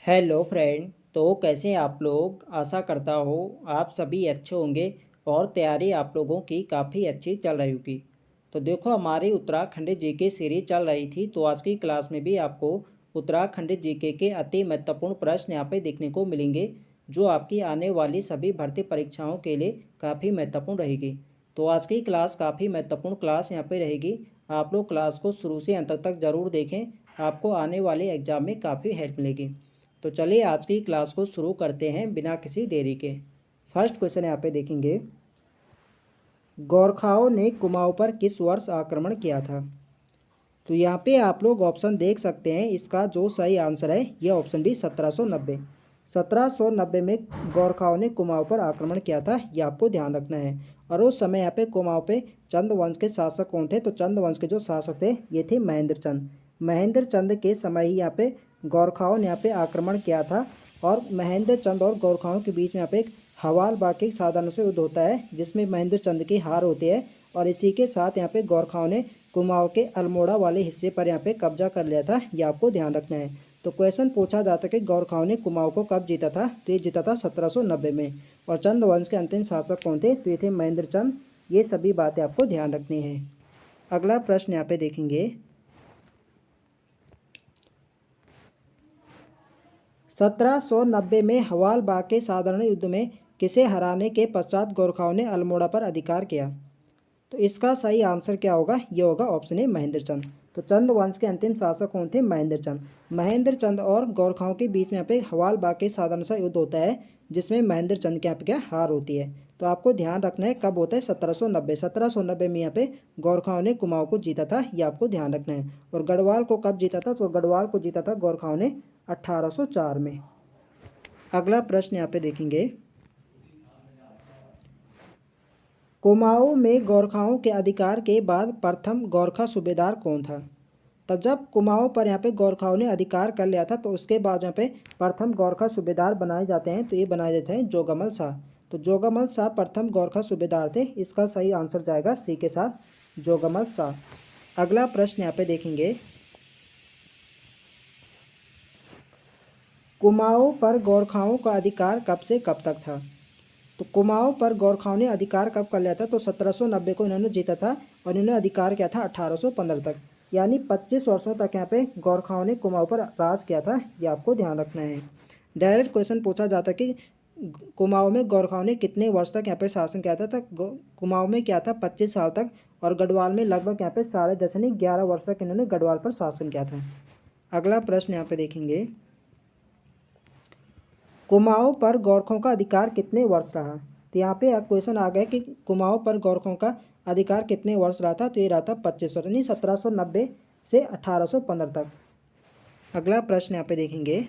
Hello friend. तो कैसे हैं आप लोग। आशा करता हो आप सभी अच्छे होंगे और तैयारी आप लोगों की काफ़ी अच्छी चल रही होगी। तो देखो हमारी उत्तराखंड जीके सीरीज चल रही थी, तो आज की क्लास में भी आपको उत्तराखंड जीके के अति महत्वपूर्ण प्रश्न यहाँ पे देखने को मिलेंगे, जो आपकी आने वाली सभी भर्ती परीक्षाओं के लिए काफ़ी महत्वपूर्ण रहेगी। तो आज की क्लास काफ़ी महत्वपूर्ण क्लास यहाँ पे रहेगी। आप लोग क्लास को शुरू से अंत तक ज़रूर देखें, आपको आने वाले एग्जाम में काफ़ी हेल्प मिलेगी। तो चलिए आज की क्लास को शुरू करते हैं बिना किसी देरी के। फर्स्ट क्वेश्चन यहाँ पे देखेंगे, गोरखाओं ने कुमाऊं पर किस वर्ष आक्रमण किया था। तो यहाँ पे आप लोग ऑप्शन देख सकते हैं, इसका जो सही आंसर है ये ऑप्शन बी 1790। 1790 में गोरखाओं ने कुमाऊं पर आक्रमण किया था, ये आपको ध्यान रखना है। और उस समय यहाँ पे कुमाऊं पे चंद वंश के शासक कौन थे, तो चंद वंश के जो शासक थे ये थे महेंद्र चंद। महेंद्र चंद के समय ही यहाँ पे गोरखाओं ने यहाँ पे आक्रमण किया था। और महेंद्र चंद और गोरखाओं के बीच में यहाँ पे एक हवाल बाकी साधनों से युद्ध होता है, जिसमें महेंद्र चंद की हार होती है। और इसी के साथ यहाँ पे गोरखाओं ने कुमाऊं के अल्मोड़ा वाले हिस्से पर यहाँ पे कब्जा कर लिया था, ये आपको ध्यान रखना है। तो क्वेश्चन पूछा जाता है कि गोरखाओं ने कुमाऊं को कब जीता था, तो ये जीता था 1790 में। और चंद वंश के अंतिम शासक कौन थे, तो ये थे महेंद्र चंद। ये सभी बातें आपको ध्यान रखनी है। अगला प्रश्न यहाँ पे देखेंगे, 1790 में हवालबाग के साधारण युद्ध में किसे हराने के पश्चात गोरखाओं ने अल्मोड़ा पर अधिकार किया। तो इसका सही आंसर क्या होगा, ये होगा ऑप्शन ए महेंद्र चंद। तो चंद वंश के अंतिम शासक कौन थे, महेंद्र चंद। महेंद्र चंद और गोरखाओं के बीच में यहाँ पे हवालबाग के साधारण सा युद्ध होता है, जिसमें महेंद्र चंद के यहाँ पे क्या हार होती है। तो आपको ध्यान रखना है कब होता है, 1790। 1790 में यहाँ पे गोरखाओं ने कुमाऊं को जीता था, ये आपको ध्यान रखना है। और गढ़वाल को कब जीता था, तो गढ़वाल को जीता था गोरखाओं ने 1804 में। अगला प्रश्न यहाँ पे देखेंगे, कुमाऊं में गोरखाओं के अधिकार के बाद प्रथम गोरखा सूबेदार कौन था। तब जब कुमाऊं पर यहाँ पे गोरखाओं ने अधिकार कर लिया था, तो उसके बाद यहाँ पे प्रथम गोरखा सूबेदार बनाए जाते हैं, तो ये बनाए जाते हैं जोगामल शाह। तो जोगामल शाह प्रथम गोरखा सूबेदार थे, इसका सही आंसर जाएगा सी के साथ, जोगामल शाह। अगला प्रश्न यहाँ पे देखेंगे, कुमाऊं पर गोरखाओं का अधिकार कब से कब तक था। तो कुमाऊं पर गोरखाओं ने अधिकार कब कर लिया था, तो 1790 को इन्होंने जीता था और इन्होंने अधिकार किया था 1815 तक, यानी 25 वर्षों तक यहाँ पे गोरखाओं ने कुमाऊं पर राज किया था, ये आपको ध्यान रखना है। डायरेक्ट क्वेश्चन पूछा जाता है कि कुमाऊं में गोरखाओं ने कितने वर्ष तक यहाँ पे शासन किया था, तो कुमाऊं में क्या था 25 साल तक, और गढ़वाल में लगभग यहाँ पे 10.5 यानी 11 वर्ष तक इन्होंने गढ़वाल पर शासन किया था। अगला प्रश्न यहाँ पे देखेंगे, कुमाऊं पर गोरखों का अधिकार कितने वर्ष रहा। तो यहाँ पे क्वेश्चन आ गया कि कुमाऊं पर गोरखों का अधिकार कितने वर्ष रहा था, तो ये रहा था 25 वर्ष, यानी 1790 से 1815 तक। अगला प्रश्न यहाँ पे देखेंगे,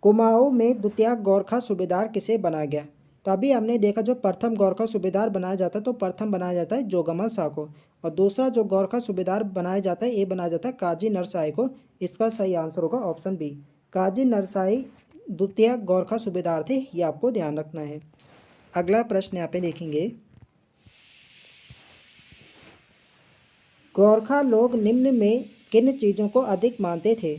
कुमाऊं में द्वितीय गोरखा सूबेदार किसे बनाया गया। तो अभी हमने देखा जो प्रथम गोरखा सूबेदार बनाया जाता है, तो प्रथम बनाया जाता है जोगमल शाह को, और दूसरा जो गोरखा सूबेदार बनाया जाता है ये बनाया जाता है काजी नरसाई को। इसका सही आंसर होगा ऑप्शन बी, काजी नरसाई द्वितीय गोरखा सूबेदार थे, ये आपको ध्यान रखना है। अगला प्रश्न यहाँ पे देखेंगे, गोरखा लोग निम्न में किन चीज़ों को अधिक मानते थे।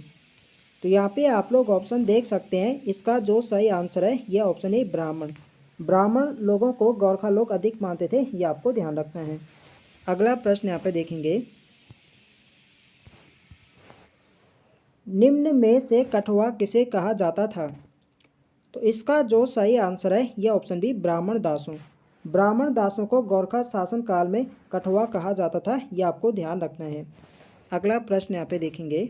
तो यहाँ पे आप लोग ऑप्शन देख सकते हैं, इसका जो सही आंसर है यह ऑप्शन है ब्राह्मण। ब्राह्मण लोगों को गोरखा लोग अधिक मानते थे, ये आपको ध्यान रखना है। अगला प्रश्न यहाँ पे देखेंगे, निम्न में से कठवा किसे कहा जाता था। तो इसका जो सही आंसर है यह ऑप्शन बी, ब्राह्मण दासों। ब्राह्मण दासों को गोरखा शासन काल में कठवा कहा जाता था, ये आपको ध्यान रखना है। अगला प्रश्न यहाँ पे देखेंगे,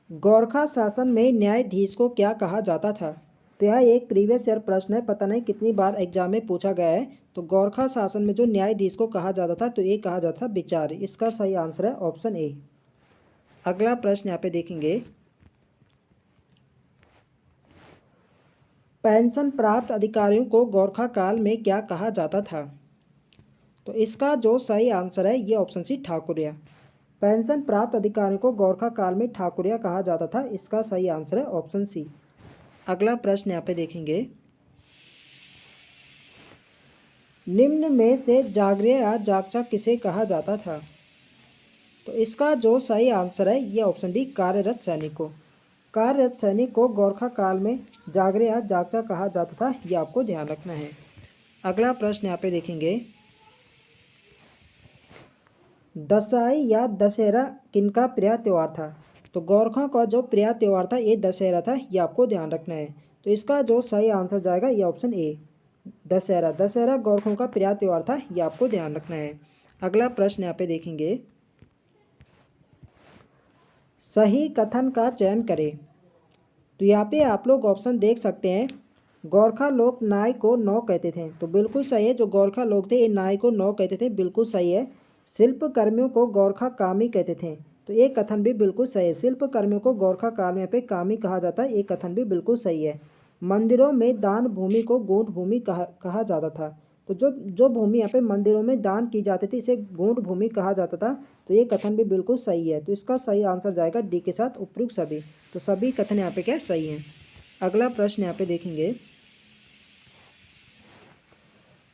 गोरखा शासन में न्यायाधीश को क्या कहा जाता था। तो यह एक प्रीवियस ईयर प्रश्न है, पता नहीं कितनी बार एग्जाम में पूछा गया है। तो गोरखा शासन में जो न्यायाधीश को कहा जाता था, तो ये कहा जाता था विचार। इसका सही आंसर है ऑप्शन ए। अगला प्रश्न यहाँ पे देखेंगे, पेंशन प्राप्त अधिकारियों को गोरखा काल में क्या कहा जाता था। तो इसका जो सही आंसर है ये ऑप्शन सी, ठाकुरिया। पेंशन प्राप्त अधिकारियों को गोरखा काल में ठाकुरिया कहा जाता था, इसका सही आंसर है ऑप्शन सी। अगला प्रश्न यहाँ पे देखेंगे, निम्न में से जागरिया या जागचा किसे कहा जाता था। तो इसका जो सही आंसर है ये ऑप्शन बी कार्यरत सैनिकों। कार्यरत सैनिक को गोरखा काल में जागरे या जागता कहा जाता था, ये आपको ध्यान रखना है। अगला प्रश्न यहाँ पे देखेंगे, दसाई या दशहरा किनका प्रिय त्यौहार था? तो गोरखों का जो प्रिय त्यौहार था ये दशहरा था, ये आपको ध्यान रखना है। तो इसका जो सही आंसर जाएगा ये ऑप्शन ए दशहरा। दशहरा गोरखों का प्रिय त्यौहार था, ये आपको ध्यान रखना है। अगला प्रश्न यहाँ पे देखेंगे, सही कथन का चयन करें। तो यहाँ पे आप लोग ऑप्शन देख सकते हैं, गोरखा लोग नाई को नौ कहते थे, तो बिल्कुल सही है। जो गोरखा लोग थे ये नाई को नौ कहते थे, बिल्कुल सही है। शिल्प कर्मियों को गोरखा कामी कहते थे, तो ये कथन भी बिल्कुल सही है। शिल्प कर्मियों को गोरखा काल में पे कामी कहा जाता है, ये कथन भी बिल्कुल सही है। मंदिरों में दान भूमि को गूंठ भूमि कहा जाता था, तो जो भूमि यहाँ पे मंदिरों में दान की जाती थी इसे गूंठ भूमि कहा जाता था, तो ये कथन भी बिल्कुल सही है। तो इसका सही आंसर जाएगा डी के साथ उपयुक्त सभी। तो सभी कथन यहाँ पे क्या सही हैं। अगला प्रश्न यहाँ पे देखेंगे,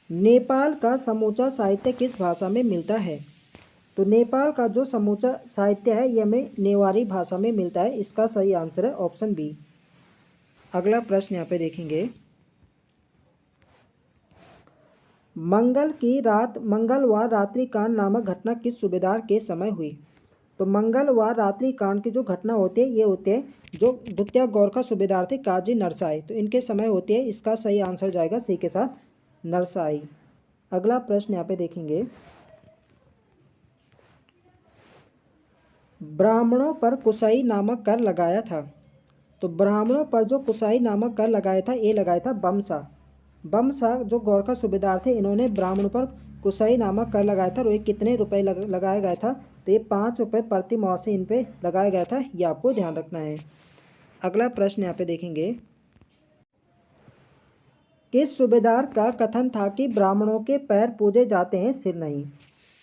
नेपाल का समूचा साहित्य किस भाषा में मिलता है? तो नेपाल का जो समूचा साहित्य है यह हमें नेवारी भाषा में मिलता है, इसका सही आंसर है ऑप्शन बी। अगला प्रश्न यहाँ पे देखेंगे, मंगलवार रात्रि कांड नामक घटना किस सूबेदार के समय हुई? तो मंगलवार रात्रि कांड की जो घटना होती है ये होते हैं जो द्वितीय गोरखा सूबेदार थे काजी नरसाई, तो इनके समय होती है। इसका सही आंसर जाएगा सी के साथ नरसाई। अगला प्रश्न यहाँ पे देखेंगे, ब्राह्मणों पर कुसाई नामक कर लगाया था। तो ब्राह्मणों पर जो कुसाई नामक कर लगाया था ये लगाया था बमसा। बमसा जो गोरखा सूबेदार थे इन्होंने ब्राह्मणों पर कुसाई नामक कर लगाया था, और ये कितने रुपए लगाया गया था? तो ये 5 रुपये प्रति मौसी इन पे लगाया गया था, ये आपको ध्यान रखना है। अगला प्रश्न यहाँ पे देखेंगे, किस सूबेदार का कथन था कि ब्राह्मणों के पैर पूजे जाते हैं सिर नहीं?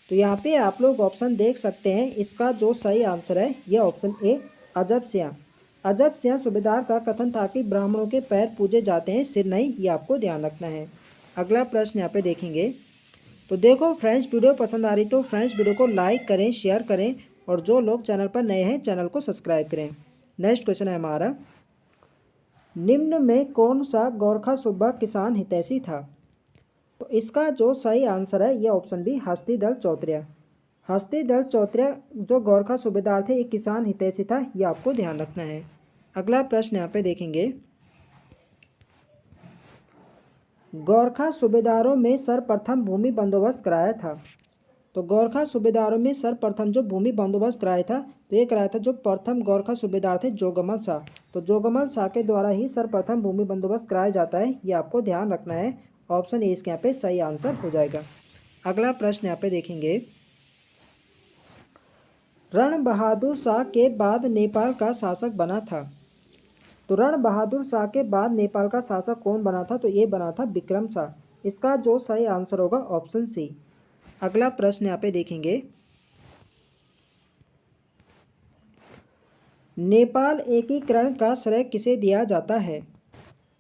तो यहाँ पे आप लोग ऑप्शन देख सकते हैं, इसका जो सही आंसर है यह ऑप्शन ए अजब सिंह। अजब सिंह सूबेदार का कथन था कि ब्राह्मणों के पैर पूजे जाते हैं सिर नहीं, ये आपको ध्यान रखना है। अगला प्रश्न यहाँ पे देखेंगे, तो देखो फ्रेंड्स वीडियो पसंद आ रही तो फ्रेंड्स वीडियो को लाइक करें, शेयर करें, और जो लोग चैनल पर नए हैं चैनल को सब्सक्राइब करें। नेक्स्ट क्वेश्चन है हमारा, निम्न में कौन सा गोरखा सूबा किसान हितैषी था? तो इसका जो सही आंसर है यह ऑप्शन बी हस्तीदल चौतरिया। हस्तीदल चौतरिया जो गोरखा सूबेदार थे एक किसान हितैषी था, ये आपको ध्यान रखना है। अगला प्रश्न यहाँ पे देखेंगे, गोरखा सूबेदारों में सर्वप्रथम भूमि बंदोबस्त कराया था। तो गोरखा सूबेदारों में सर्वप्रथम जो भूमि बंदोबस्त कराया था तो ये कराया था जो प्रथम गोरखा सूबेदार थे जोगमल शाह। तो जोगमल शाह के द्वारा ही सर्वप्रथम भूमि बंदोबस्त कराया जाता है, ये आपको ध्यान रखना है। ऑप्शन ए इसके यहाँ पे सही आंसर हो जाएगा। अगला प्रश्न यहाँ पे देखेंगे, रण बहादुर शाह के बाद नेपाल का शासक बना था। तो रण बहादुर शाह के बाद नेपाल का शासक कौन बना था? तो ये बना था विक्रम शाह। इसका जो सही आंसर होगा ऑप्शन सी। अगला प्रश्न यहाँ पे देखेंगे, नेपाल एकीकरण का श्रेय किसे दिया जाता है?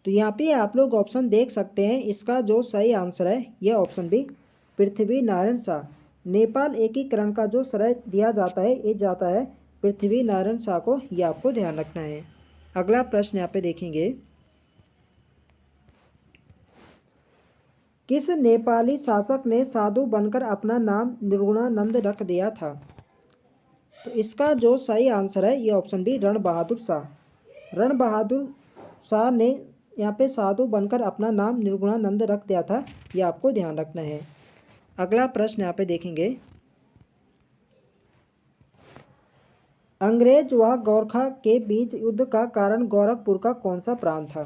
तो यहाँ पे आप लोग ऑप्शन देख सकते हैं, इसका जो सही आंसर है यह ऑप्शन बी पृथ्वी नारायण शाह। नेपाल एकीकरण का जो श्रेय दिया जाता है ये जाता है पृथ्वी नारायण शाह को, ये आपको ध्यान रखना है। अगला प्रश्न यहाँ पे देखेंगे, किस नेपाली शासक ने साधु बनकर अपना नाम निर्गुणानंद रख दिया था? तो इसका जो सही आंसर है ये ऑप्शन बी रण बहादुर शाह। रण बहादुर शाह ने यहाँ पे साधु बनकर अपना नाम निर्गुणानंद रख दिया था, ये आपको ध्यान रखना है। अगला प्रश्न यहाँ पे देखेंगे, अंग्रेज व गोरखा के बीच युद्ध का कारण गोरखपुर का कौन सा प्रांत था?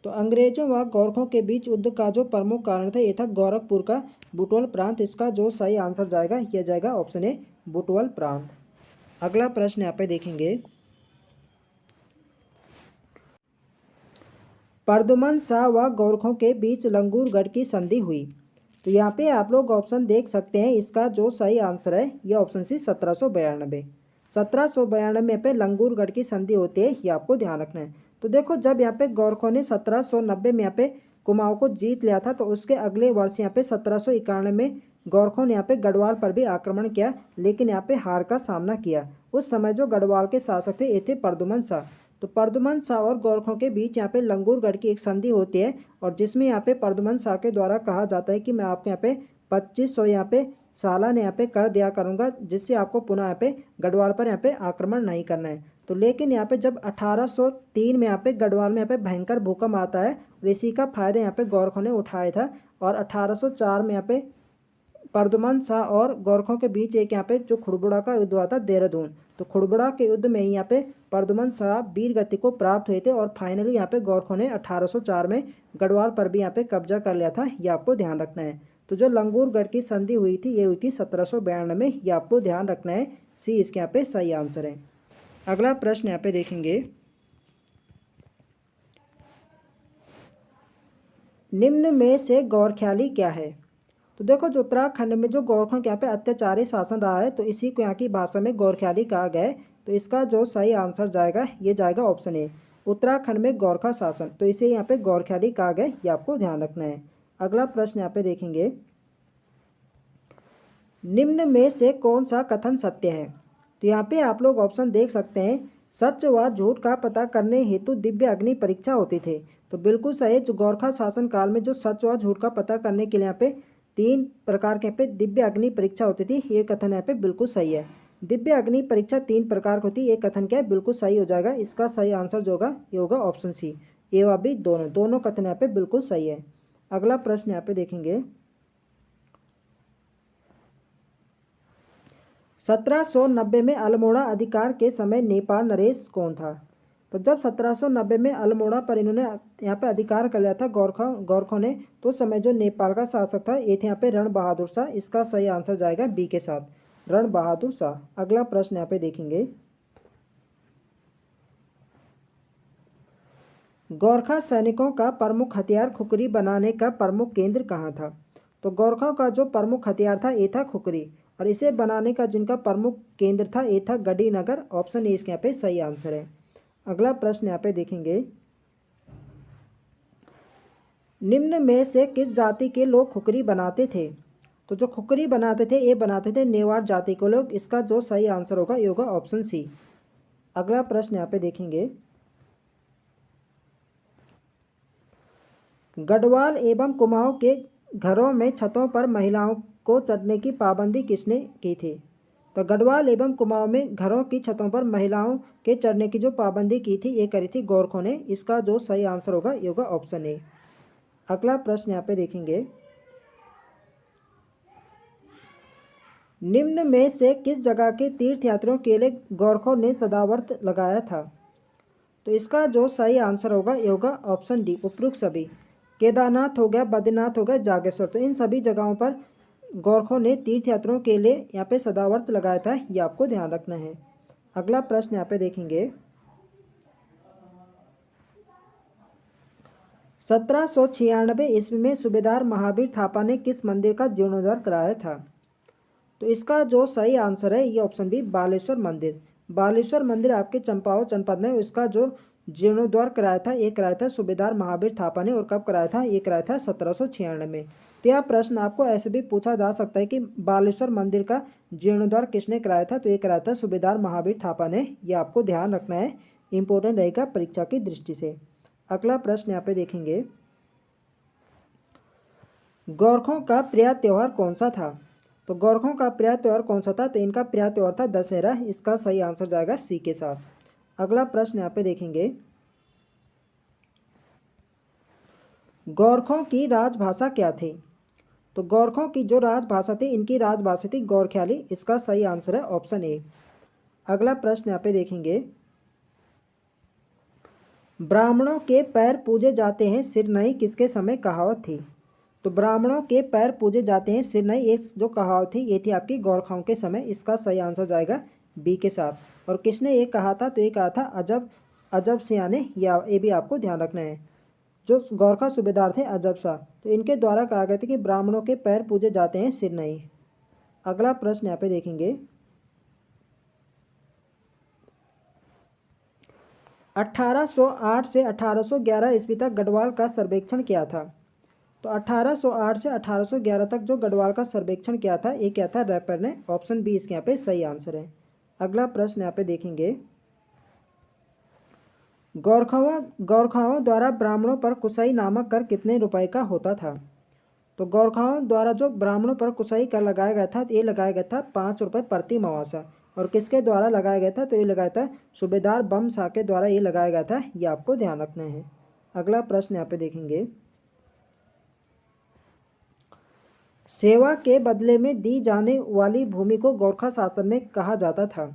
तो अंग्रेजों व गोरखों के बीच युद्ध का जो प्रमुख कारण था ये था गोरखपुर का बुटवल प्रांत। इसका जो सही आंसर जाएगा यह जाएगा ऑप्शन ए बुटवल प्रांत। अगला प्रश्न यहाँ पे देखेंगे, परदुमन शाह व गोरखों के बीच लंगूरगढ़ की संधि हुई। तो यहाँ पे आप लोग ऑप्शन देख सकते हैं, इसका जो सही आंसर है यह ऑप्शन सी 1792। 1792 पे लंगूरगढ़ की संधि होती है, ये आपको ध्यान रखना है। तो देखो जब यहाँ पे गोरखों ने 1790 में यहाँ पे कुमाऊं को जीत लिया था तो उसके अगले वर्ष यहाँ पे 1791 में गोरखों ने यहाँ पे गढ़वाल पर भी आक्रमण किया, लेकिन यहाँ पे हार का सामना किया। उस समय जो गढ़वाल के शासक थे ये थे प्रद्युमन शाह। तो प्रद्युमन शाह और गोरखों के बीच यहाँ पे लंगूरगढ़ की एक संधि होती है, और जिसमें यहाँ पे प्रद्युमन शाह के द्वारा कहा जाता है कि मैं आपके यहाँ पे 2500 यहाँ पे सालाना यहाँ पे कर दिया करूँगा, जिससे आपको पुनः यहाँ पे गढ़वाल पर यहाँ पे आक्रमण नहीं करना है। तो लेकिन यहाँ पे जब 1803 में यहाँ पे गढ़वाल में यहाँ पे भयंकर भूकंप आता है, और इसी का फायदा यहाँ पे गोरखों ने उठाया था। और 1804 में यहाँ पे प्रद्युमन शाह और गोरखों के बीच एक यहाँ पे जो खुड़बुड़ा का युद्ध हुआ था देहरादून। तो खुड़बुड़ा के युद्ध में ही यहाँ पे प्रद्युमन शाह वीर गति को प्राप्त हुए थे, और फाइनली यहाँ पे गोरखों ने 1804 में गढ़वाल पर भी यहाँ पे कब्जा कर लिया था। ये आपको ध्यान रखना है। तो जो लंगूरगढ़ की संधि हुई थी ये हुई थी 1792 में। ये आपको ध्यान रखना है, सी इसके यहाँ पे सही आंसर है। अगला प्रश्न यहाँ पे देखेंगे, निम्न में से गौरख्याली क्या है। तो देखो जो उत्तराखंड में जो गोरखों के यहाँ पे अत्याचारी शासन रहा है, तो इसी को यहाँ की भाषा में गौरख्याली कहा गया है। तो इसका जो सही आंसर जाएगा ये जाएगा ऑप्शन ए, उत्तराखंड में गोरखा शासन। तो इसे यहाँ पे गौरख्याली कहा गया, ये आपको ध्यान रखना है। अगला प्रश्न यहाँ पे देखेंगे, निम्न में से कौन सा कथन सत्य है। तो यहाँ पे आप लोग ऑप्शन देख सकते हैं, सच व झूठ का पता करने हेतु दिव्य अग्नि परीक्षा होती थी। तो बिल्कुल सही, जो गोरखा शासन काल में जो सच व झूठ का पता करने के लिए यहाँ पे 3 प्रकार के यहाँ पे दिव्य अग्नि परीक्षा होती थी, ये कथन यहाँ पे बिल्कुल सही है। दिव्य अग्नि परीक्षा 3 प्रकार की होती है, ये कथन क्या है, बिल्कुल सही हो जाएगा। इसका सही आंसर जो होगा ये होगा ऑप्शन सी, ए व बी दोनों कथन यहाँ पे बिल्कुल सही है। अगला प्रश्न यहाँ पे देखेंगे, 1790 में अल्मोड़ा अधिकार के समय नेपाल नरेश कौन था। तो जब 1790 में अल्मोड़ा पर इन्होंने यहाँ पे अधिकार कर लिया था गोरखों ने, तो उस समय जो नेपाल का शासक था ये थे यहाँ पे रण बहादुर शाह। इसका सही आंसर जाएगा बी के साथ, रण बहादुर शाह। अगला प्रश्न यहाँ पे देखेंगे, गोरखा सैनिकों का प्रमुख हथियार खुखरी बनाने का प्रमुख केंद्र कहाँ था। तो गोरखों का जो प्रमुख हथियार था ये था खुखरी, और इसे बनाने का जिनका प्रमुख केंद्र था ये था गढ़ीनगर। ऑप्शन ए इसके यहाँ पे सही आंसर है। अगला प्रश्न यहाँ पे देखेंगे, निम्न में से किस जाति के लोग खुखरी बनाते थे। तो जो खुखरी बनाते थे ये बनाते थे नेवार जाति के लोग। इसका जो सही आंसर होगा ये होगा ऑप्शन सी। अगला प्रश्न यहाँ पे देखेंगे, गढ़वाल एवं कुमाऊं के घरों में छतों पर महिलाओं को चढ़ने की पाबंदी किसने की थी। तो गढ़वाल एवं कुमाऊं में घरों की छतों पर महिलाओं के चढ़ने की जो पाबंदी की थी ये करी थी गोरखों ने। इसका जो सही आंसर होगा ये होगा ऑप्शन ए। अगला प्रश्न यहाँ पे देखेंगे, निम्न में से किस जगह के तीर्थयात्रियों के लिए गोरखों ने सदाव्रत लगाया था। तो इसका जो सही आंसर होगा ये होगा ऑप्शन डी, उपरोक्त सभी। केदारनाथ हो गया, बद्रीनाथ हो गया, जागेश्वर, तो इन सभी जगहों पर गोरखों ने तीर्थयात्रियों के लिए यहाँ पे सदाव्रत लगाया था, ये आपको ध्यान रखना है। अगला प्रश्न यहाँ पे देखेंगे, 1796 ईस्वी में सूबेदार महावीर थापा ने किस मंदिर का जीर्णोद्धार कराया था। तो इसका जो सही आंसर है ये ऑप्शन बी, बालेश्वर मंदिर। बालेश्वर मंदिर आपके चंपावत जनपद में, इसका जो जीर्णोद्धार कराया था ये कराया था सूबेदार महावीर थापा ने। और कब कराया था, ये कराया था 1796 में। तो यह प्रश्न आपको ऐसे भी पूछा जा सकता है कि बालेश्वर मंदिर का जीर्णोद्धार किसने कराया था। तो ये कराया था सूबेदार महावीर थापा ने। ये आपको ध्यान रखना है, इंपॉर्टेंट रहेगा परीक्षा की दृष्टि से। अगला प्रश्न यहाँ पे देखेंगे, गोरखों का प्रिय त्यौहार कौन सा था। तो गोरखों का प्रिय त्यौहार कौन सा था, तो इनका प्रिय त्यौहार था दशहरा। इसका सही आंसर जाएगा सी के साथ। अगला प्रश्न यहाँ पे देखेंगे, गोरखों की राजभाषा क्या थी। तो गोरखों की जो राजभाषा थी, इनकी राजभाषा थी गोरख्याली। इसका सही आंसर है ऑप्शन ए। अगला प्रश्न यहाँ पे देखेंगे, ब्राह्मणों के पैर पूजे जाते हैं सिर नहीं किसके समय कहावत थी। तो ब्राह्मणों के पैर पूजे जाते हैं सिर नहीं, ये जो कहावत थी ये थी आपकी गोरखाओं के समय। इसका सही आंसर जाएगा बी के साथ। और किसने ये कहा था, तो ये कहा था अजब सिंह ने। या ये भी आपको ध्यान रखना है, जो गोरखा सूबेदार थे अजब शाह, तो इनके द्वारा कहा गया था कि ब्राह्मणों के पैर पूजे जाते हैं सिर नहीं। अगला प्रश्न यहाँ पे देखेंगे, 1808 से 1811 ईस्वी तक गढ़वाल का सर्वेक्षण किया था। तो 1808 से 1811 तक जो गढ़वाल का सर्वेक्षण किया था ये क्या था, रैपर ने। ऑप्शन बी इसके यहाँ पे सही आंसर है। अगला प्रश्न यहाँ पे देखेंगे, गौरखाओं द्वारा ब्राह्मणों पर कुसाई नामक कर कितने रुपए का होता था। तो गौरखाओं द्वारा जो ब्राह्मणों पर कुसाई कर लगाया गया था ये लगाया गया था 5 रुपये प्रति मवासा। और किसके द्वारा लगाया गया था, तो ये लगाया था सूबेदार बम शाह के द्वारा ये लगाया गया था, ये आपको ध्यान रखना है। अगला प्रश्न यहाँ पे देखेंगे, सेवा के बदले में दी जाने वाली भूमि को गोरखा शासन में कहा जाता था।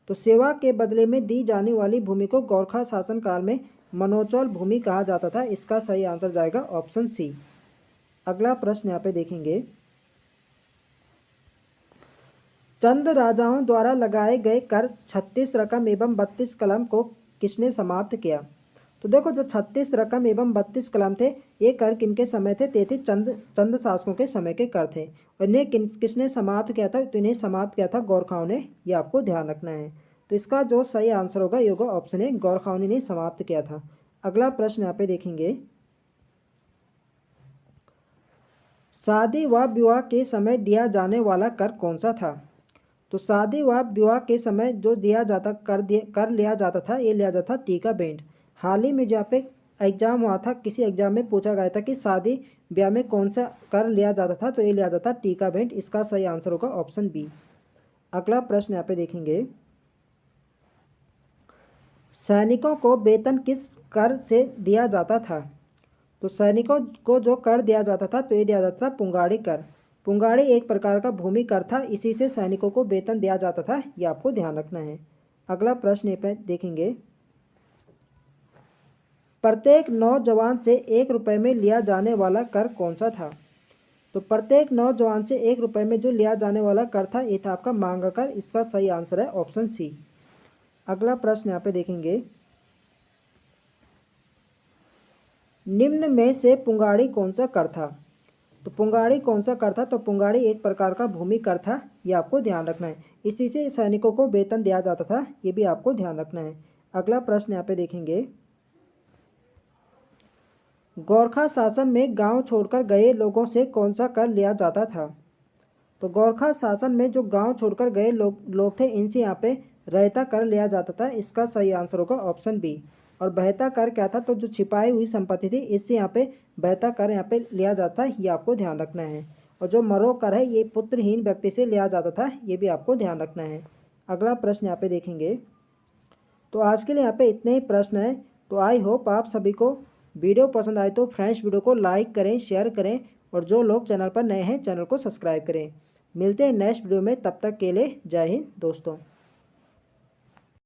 तो सेवा के बदले में दी जाने वाली भूमि को गोरखा शासन काल में मनोचौल भूमि कहा जाता था। इसका सही आंसर जाएगा ऑप्शन सी। अगला प्रश्न यहाँ पे देखेंगे, चंद राजाओं द्वारा लगाए गए कर 36 रकम एवं 32 कलम को किसने समाप्त किया। तो देखो जो 36 रकम एवं 32 कलम थे ये कर किनके समय थे, ते थे चंद शासकों के समय के कर थे। और इन्हें किसने समाप्त किया था, तो इन्हें समाप्त किया था गोरखाओं ने, ये आपको ध्यान रखना है। तो इसका जो सही आंसर होगा ये होगा ऑप्शन ए, गोरखाओं ने समाप्त किया था। अगला प्रश्न यहाँ पे देखेंगे, शादी व विवाह के समय दिया जाने वाला कर कौन सा था। तो शादी व विवाह के समय जो दिया जाता कर लिया जाता था ये लिया जाता था टीका बेंट। हाल ही में जहाँ पे एग्जाम हुआ था, किसी एग्जाम में पूछा गया था कि शादी ब्याह में कौन सा कर लिया जाता था, तो ये लिया जाता टीका बेंट। इसका सही आंसर होगा ऑप्शन बी। अगला प्रश्न यहाँ पे देखेंगे, सैनिकों को वेतन किस कर से दिया जाता था। तो सैनिकों को जो कर दिया जाता था तो ये दिया जाता था पुंगाड़ी कर। पुंगाड़ी एक प्रकार का भूमि कर था, इसी से सैनिकों को वेतन दिया जाता था, ये आपको ध्यान रखना है। अगला प्रश्न पे देखेंगे, प्रत्येक नौजवान से 1 रुपये में लिया जाने वाला कर कौन सा था। तो प्रत्येक नौजवान से 1 रुपये में जो लिया जाने वाला कर था ये था आपका मांग कर। इसका सही आंसर है ऑप्शन सी। अगला प्रश्न यहाँ पे देखेंगे, निम्न में से पुंगाड़ी कौन सा कर था। तो पुंगाड़ी कौन सा कर था, तो पुंगाड़ी एक प्रकार का भूमि कर था, ये आपको ध्यान रखना है। इसी से सैनिकों को वेतन दिया जाता था, ये भी आपको ध्यान रखना है। अगला प्रश्न यहाँ पे देखेंगे, गोरखा शासन में गांव छोड़कर गए लोगों से कौन सा कर लिया जाता था। तो गोरखा शासन में जो गांव छोड़कर गए लोग थे इनसे यहाँ पे रहता कर लिया जाता था। इसका सही आंसर होगा ऑप्शन बी। और बहता कर क्या था, तो जो छिपाई हुई संपत्ति थी इससे यहाँ पे बहता कर यहाँ पे लिया जाता है, ये आपको ध्यान रखना है। और जो मरो कर है ये पुत्रहीन व्यक्ति से लिया जाता था, ये भी आपको ध्यान रखना है। अगला प्रश्न यहाँ पे देखेंगे, तो आज के लिए यहाँ पे इतने ही प्रश्न हैं। तो आई होप आप सभी को वीडियो पसंद आए तो फ्रेंड्स वीडियो को लाइक करें, शेयर करें, और जो लोग चैनल पर नए हैं चैनल को सब्सक्राइब करें। मिलते हैं नेक्स्ट वीडियो में, तब तक के लिए जय हिंद दोस्तों।